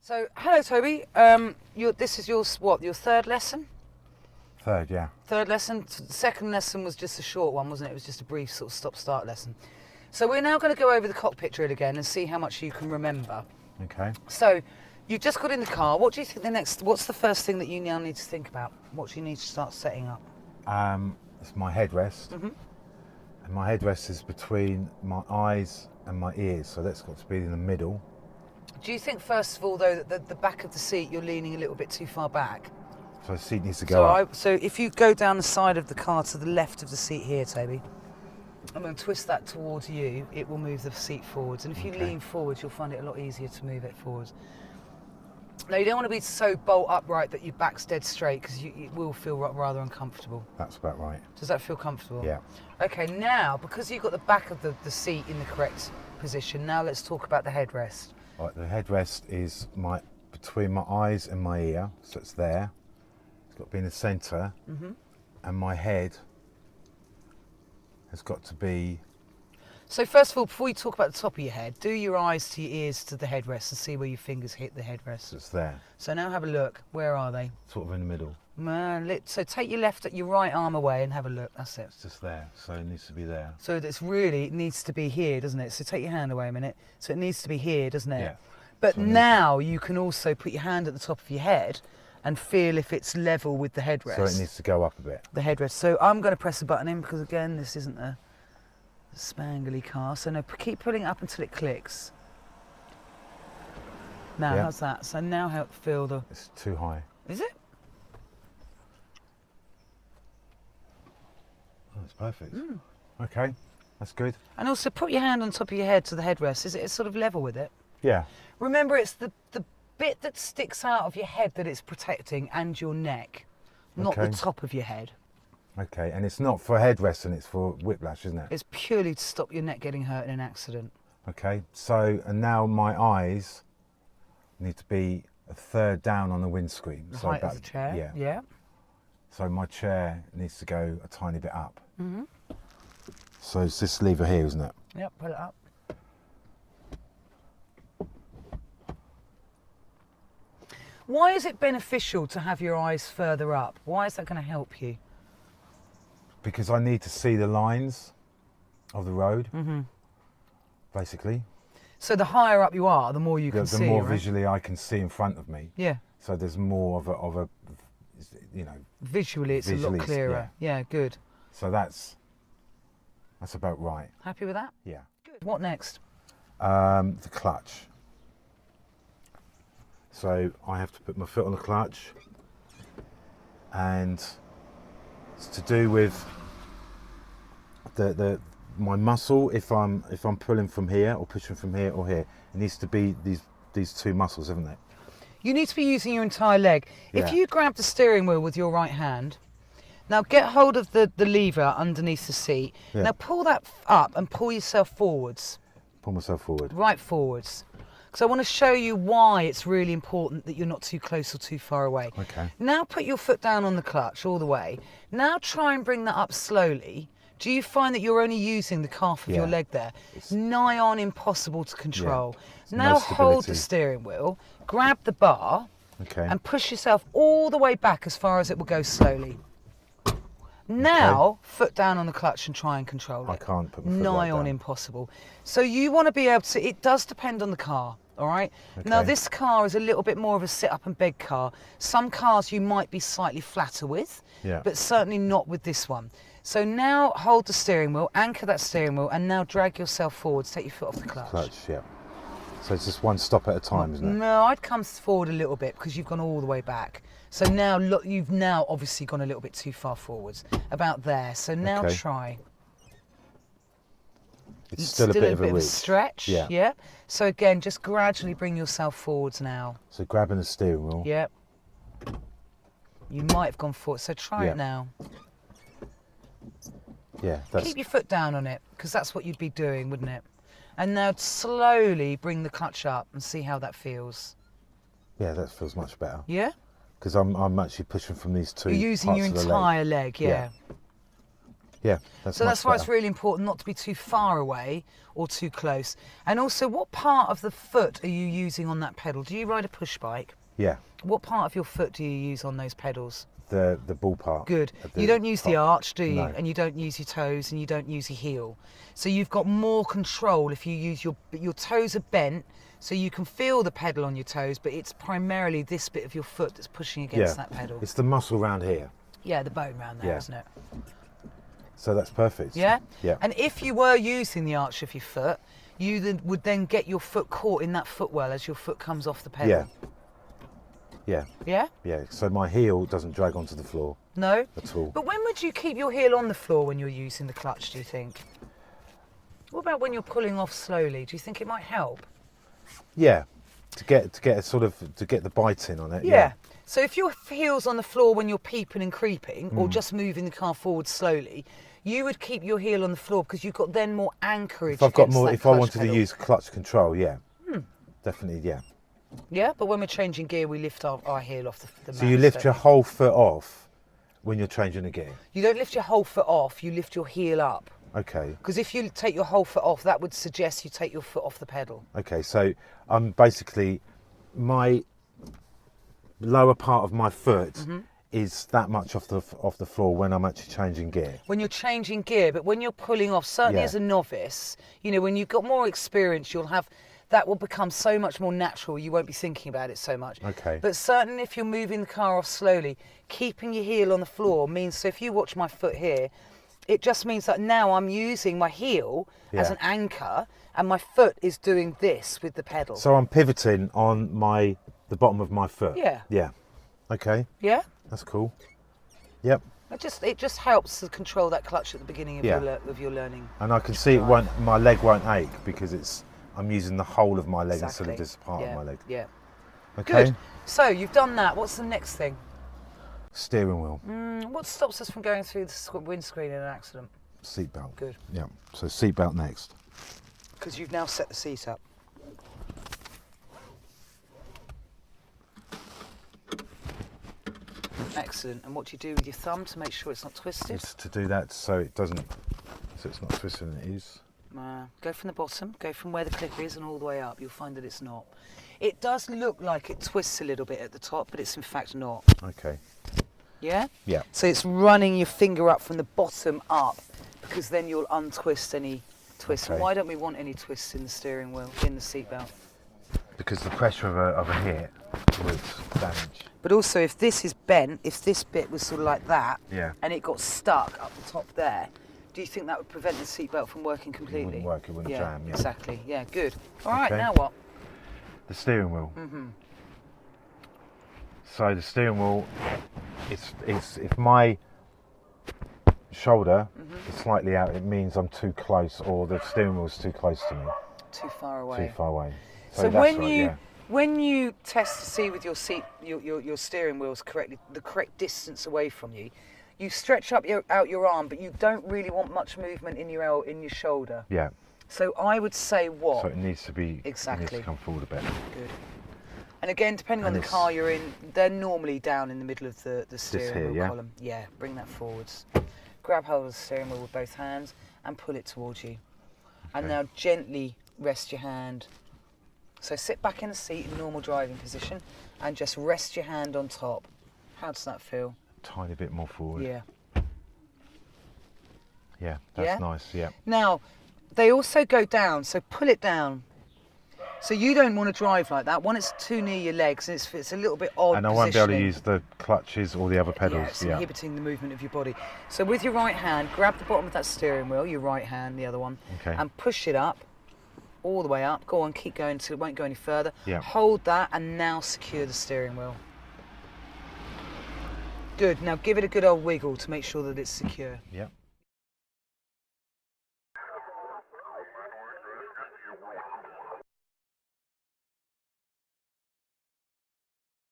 So, hello, Toby. This is your third lesson? Third, yeah. Third lesson. The second lesson was just a short one, wasn't it? It was just a brief sort of stop-start lesson. So we're now going to go over the cockpit drill again and see how much you can remember. Okay. So, you've just got in the car. What do you think what's the first thing that you now need to think about? What do you need to start setting up? It's my headrest. Mm-hmm. And my headrest is between my eyes and my ears, so that's got to be in the middle. Do you think, first of all, though, that the back of the seat, you're leaning a little bit too far back? So the seat needs to go up. So if you go down the side of the car to the left of the seat here, Toby, I'm going to twist that towards you, it will move the seat forwards. And if you lean forwards, you'll find it a lot easier to move it forwards. Now, you don't want to be so bolt upright that your back's dead straight, because it will feel rather uncomfortable. That's about right. Does that feel comfortable? Yeah. Okay, now, because you've got the back of the seat in the correct position, now let's talk about the headrest. Right, the headrest is between my eyes and my ear, so it's there. It's got to be in the centre, and my head has got to be... So first of all, before you talk about the top of your head, do your eyes to your ears to the headrest and see where your fingers hit the headrest. So it's there. So now have a look. Where are they? Sort of in the middle. So take your right arm away and have a look. That's it. It's just there, so it needs to be there. So it needs to be here, doesn't it? So take your hand away a minute. So it needs to be here, doesn't it? Yeah. But now you can also put your hand at the top of your head and feel if it's level with the headrest. So it needs to go up a bit. The headrest. So I'm going to press a button in because, again, this isn't a spangly car. So now keep pulling it up until it clicks. Now, how's that? So now how it feel the... It's too high. Is it? Oh, that's perfect. Okay, that's good. And also put your hand on top of your head to the headrest. Is it sort of level with it? Yeah. Remember, it's the bit that sticks out of your head that it's protecting, and your neck, not the top of your head. Okay, and it's not for headrest, and it's for whiplash, isn't it? It's purely to stop your neck getting hurt in an accident. Okay, so, and now my eyes need to be a third down on the windscreen. The height of the chair? Yeah. So my chair needs to go a tiny bit up. So it's this lever here, isn't it? Yep, pull it up. Why is it beneficial to have your eyes further up? Why is that going to help you? Because I need to see the lines of the road, basically. So the higher up you are, the more you can see. The more right? visually I can see in front of me. Yeah. So there's more of a you know. Visually, it's a lot clearer. Yeah, good. So that's about right. Happy with that? Yeah. Good. What next? The clutch. So I have to put my foot on the clutch, and it's to do with my muscle. If I'm pulling from here or pushing from here or here, it needs to be these two muscles, haven't it? You need to be using your entire leg. Yeah. If you grab the steering wheel with your right hand, now get hold of the lever underneath the seat. Yeah. Now pull that up and pull yourself forwards. Pull myself forward. Right forwards. Because I want to show you why it's really important that you're not too close or too far away. Okay. Now put your foot down on the clutch all the way. Now try and bring that up slowly. Do you find that you're only using the calf of your leg there? It's nigh on impossible to control. Yeah. Now hold the steering wheel, grab the bar, and push yourself all the way back as far as it will go slowly. Now, foot down on the clutch and try and control it. I can't put my foot Nigh on impossible. So you want to be able to, it does depend on the car, all right? Okay. Now this car is a little bit more of a sit up and beg car. Some cars you might be slightly flatter with, but certainly not with this one. So now hold the steering wheel, anchor that steering wheel, and now drag yourself forwards, take your foot off the clutch. Clutch, yeah. So it's just one stop at a time, isn't it? No, I'd come forward a little bit because you've gone all the way back. So now, look, you've now obviously gone a little bit too far forwards, about there. So now try. It's still a bit of a reach. Stretch, yeah. So again, just gradually bring yourself forwards now. So grabbing the steering wheel. Yep. You might have gone forward, so try it now. Yeah. Keep your foot down on it, because that's what you'd be doing, wouldn't it? And now slowly bring the clutch up and see how that feels. Yeah, that feels much better. Yeah? Because I'm actually pushing from these two. You're using your entire leg, yeah. Yeah, that's So that's much why it's better. really important not to be too far away or too close. And also, what part of the foot are you using on that pedal? Do you ride a push bike? Yeah, What part of your foot do you use on those pedals? the ball part. Good. at the You don't use the top. arch, do you? No. And you don't use your toes, and you don't use your heel. So you've got more control if you use your toes are bent, so you can feel the pedal on your toes, but it's primarily this bit of your foot that's pushing against that pedal. It's the muscle round here. Yeah, the bone round there, Yeah. isn't it? So that's perfect. Yeah? Yeah. And if you were using the arch of your foot, you would then get your foot caught in that footwell as your foot comes off the pedal. Yeah. Yeah. Yeah? Yeah. So my heel doesn't drag onto the floor No? at all. But when would you keep your heel on the floor when you're using the clutch, do you think? What about when you're pulling off slowly? Do you think it might help? Yeah. To get the bite in on it. Yeah. So if your heel's on the floor when you're peeping and creeping, Mm. or just moving the car forward slowly, you would keep your heel on the floor because you've got then more anchorage. If I've got against more, that if I clutch wanted pedal. to use clutch control, yeah. Definitely, yeah. Yeah, but when we're changing gear, we lift our heel off the So you mounts, lift don't your we? whole foot off when you're changing a gear. You don't lift your whole foot off, you lift your heel up. Okay. Because if you take your whole foot off, that would suggest you take your foot off the pedal. Okay. So I'm basically my lower part of my foot Mm-hmm. is that much off the floor when I'm actually changing gear. When you're changing gear, but when you're pulling off, certainly Yeah. as a novice, when you've got more experience, that will become so much more natural. You won't be thinking about it so much. Okay. But certainly if you're moving the car off slowly, keeping your heel on the floor means, so if you watch my foot here, it just means that now I'm using my heel as Yeah. an anchor and my foot is doing this with the pedal. So I'm pivoting on the bottom of my foot. Yeah. Yeah. Okay. Yeah? That's cool. Yep. It just helps to control that clutch at the beginning of, Yeah. of your learning. And I can see my leg won't ache because I'm using the whole of my leg instead of just part yeah. of my leg. Yeah. Okay. Good. So you've done that. What's the next thing? Steering wheel, What stops us from going through the windscreen in an accident? seatbelt. Good. Yeah. So seatbelt next. Because you've now set the seat up. Excellent. And what do you do with your thumb to make sure it's not twisted? It's to do that so it's not twisting. It is. Go from the bottom, go from where the clicker is and all the way up. You'll find that it's not. It does look like it twists a little bit at the top, but it's in fact not. Okay. Yeah? Yeah. So it's running your finger up from the bottom up, because then you'll untwist any twists. And Okay. why don't we want any twists in the steering wheel, in the seatbelt? Because the pressure of a hit would damage. But also, if this is bent, if this bit was sort of like that, Yeah. and it got stuck up the top there, do you think that would prevent the seatbelt from working completely? wouldn't work, it wouldn't jam, yeah. Exactly. Yeah, good. All right, Okay. now what? The steering wheel. So the steering wheel, it's if my shoulder is slightly out, it means I'm too close, or the steering wheel's too close to me, Too far away. too far away. So that's when right, you yeah. when you test to see with your your steering wheels the correct distance away from you, you stretch out your arm, but you don't really want much movement in your shoulder. Yeah. So I would say what? So it needs to be It needs Exactly. to come forward a bit. Good. And again, depending on And the this- car you're in, they're normally down in the middle of the steering here, wheel yeah? column. Yeah, bring that forwards. Grab hold of the steering wheel with both hands and pull it towards you. And Okay. now gently rest your hand. So sit back in the seat in normal driving position and just rest your hand on top. How does that feel? Tiny bit more forward. Yeah. Yeah, that's Yeah? nice. Yeah. Now, they also go down, so pull it down. So you don't want to drive like that. One, it's too near your legs, and it's a little bit odd. And I won't be able to positioning. use the clutches or the other Yeah, pedals. it's inhibiting the movement of your body. So with your right hand, grab the bottom of that steering wheel, your right hand, the other one, Okay. and push it up, all the way up. Go on, keep going till it won't go any further. Yeah. Hold that and now secure the steering wheel. Good, now give it a good old wiggle to make sure that it's secure. Yep.